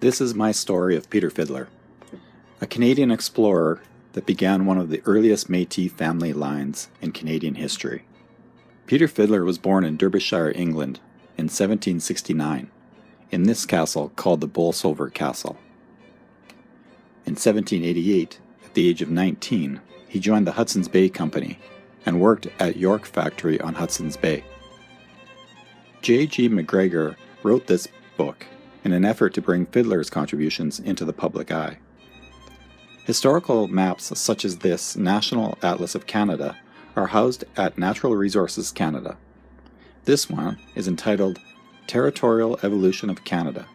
This is my story of Peter Fiddler, a Canadian explorer that began one of the earliest Métis family lines in Canadian history. Peter Fiddler was born in Derbyshire, England in 1769, in this castle called the Bolsover Castle. In 1788, at the age of 19, he joined the Hudson's Bay Company and worked at York Factory on Hudson's Bay. J.G. McGregor wrote this book in an effort to bring Fiddler's contributions into the public eye. Historical maps such as this National Atlas of Canada are housed at Natural Resources Canada. This one is entitled Territorial Evolution of Canada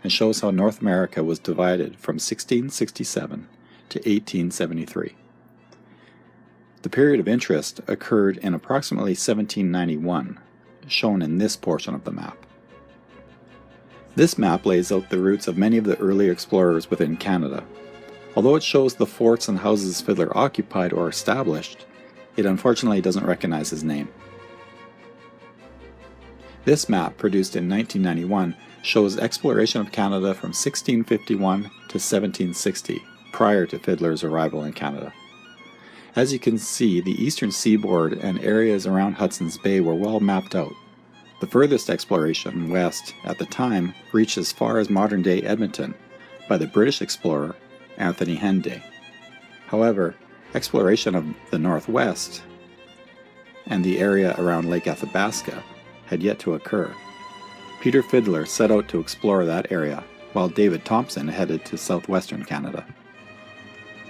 and shows how North America was divided from 1667 to 1873. The period of interest occurred in approximately 1791, shown in this portion of the map. This map lays out the routes of many of the early explorers within Canada. Although it shows the forts and houses Fiddler occupied or established, it unfortunately doesn't recognize his name. This map, produced in 1991, shows exploration of Canada from 1651 to 1760, prior to Fiddler's arrival in Canada. As you can see, the eastern seaboard and areas around Hudson's Bay were well mapped out. The furthest exploration west at the time reached as far as modern-day Edmonton by the British explorer Anthony Henday. However, exploration of the northwest and the area around Lake Athabasca had yet to occur. Peter Fiddler set out to explore that area, while David Thompson headed to southwestern Canada.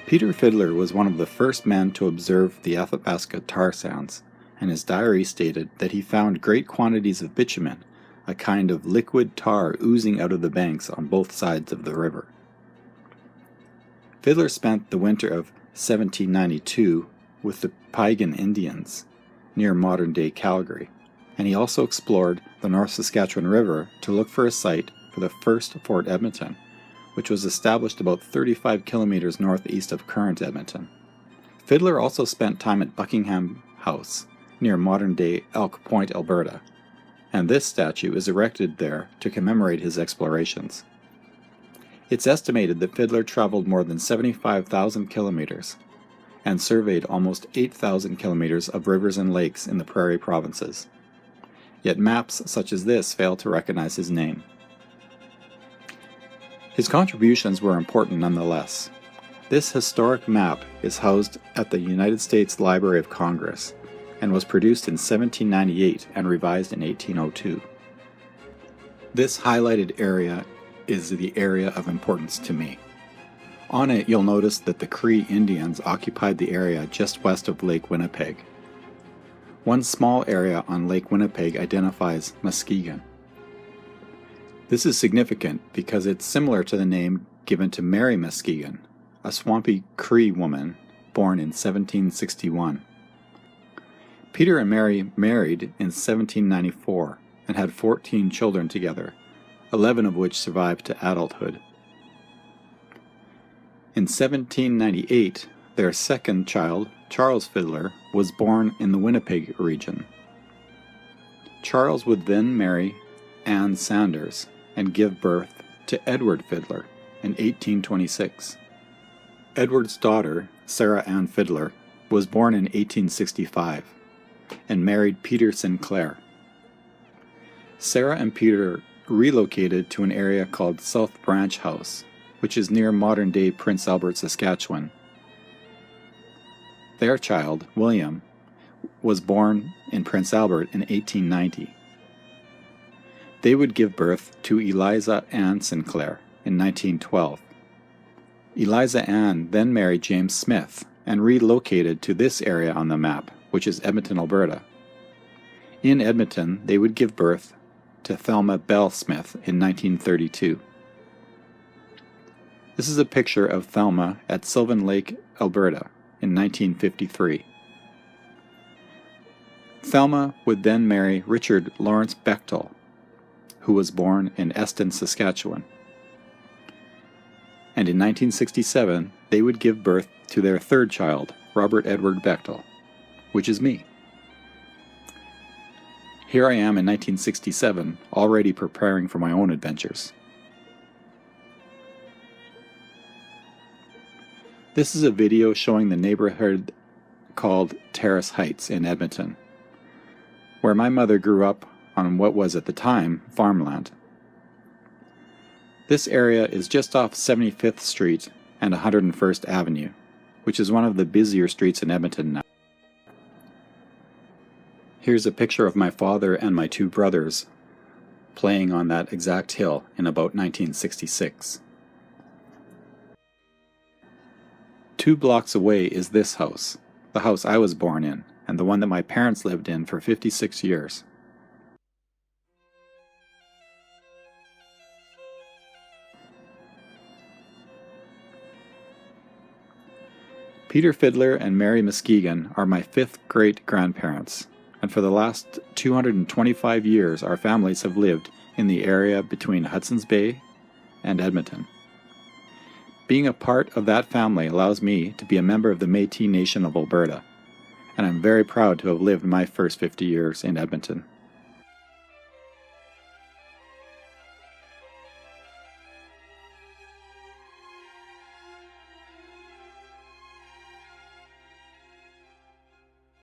Peter Fiddler was one of the first men to observe the Athabasca tar sands, and his diary stated that he found great quantities of bitumen, a kind of liquid tar oozing out of the banks on both sides of the river. Fiddler spent the winter of 1792 with the Piegan Indians near modern-day Calgary, and he also explored the North Saskatchewan River to look for a site for the first Fort Edmonton, which was established about 35 kilometers northeast of current Edmonton. Fiddler also spent time at Buckingham House, near modern-day Elk Point, Alberta, and this statue is erected there to commemorate his explorations. It's estimated that Fiddler traveled more than 75,000 kilometers and surveyed almost 8,000 kilometers of rivers and lakes in the prairie provinces. Yet maps such as this fail to recognize his name. His contributions were important nonetheless. This historic map is housed at the United States Library of Congress and was produced in 1798 and revised in 1802. This highlighted area is the area of importance to me. On it, you'll notice that the Cree Indians occupied the area just west of Lake Winnipeg. One small area on Lake Winnipeg identifies Muskegon. This is significant because it's similar to the name given to Mary Muskegon, a swampy Cree woman born in 1761. Peter and Mary married in 1794 and had 14 children together, 11 of which survived to adulthood. In 1798, their second child, Charles Fiddler, was born in the Winnipeg region. Charles would then marry Anne Sanders and give birth to Edward Fiddler in 1826. Edward's daughter, Sarah Ann Fiddler, was born in 1865 and married Peter Sinclair. Sarah and Peter relocated to an area called South Branch House, which is near modern-day Prince Albert, Saskatchewan. Their child, William, was born in Prince Albert in 1890. They would give birth to Eliza Ann Sinclair in 1912. Eliza Ann then married James Smith and relocated to this area on the map, which is Edmonton, Alberta. In Edmonton, they would give birth to Thelma Bell Smith in 1932. This is a picture of Thelma at Sylvan Lake, Alberta in 1953. Thelma would then marry Richard Lawrence Bechtel, who was born in Eston, Saskatchewan. And in 1967, they would give birth to their third child, Robert Edward Bechtel, which is me. Here I am in 1967, already preparing for my own adventures. This is a video showing the neighborhood called Terrace Heights in Edmonton, where my mother grew up on what was at the time farmland. This area is just off 75th Street and 101st Avenue, which is one of the busier streets in Edmonton now. Here's a picture of my father and my two brothers playing on that exact hill in about 1966. 2 blocks away is this house, the house I was born in, and the one that my parents lived in for 56 years. Peter Fiddler and Mary Muskegon are my 5th great-grandparents, and for the last 225 years our families have lived in the area between Hudson's Bay and Edmonton. Being a part of that family allows me to be a member of the Métis Nation of Alberta, and I'm very proud to have lived my first 50 years in Edmonton.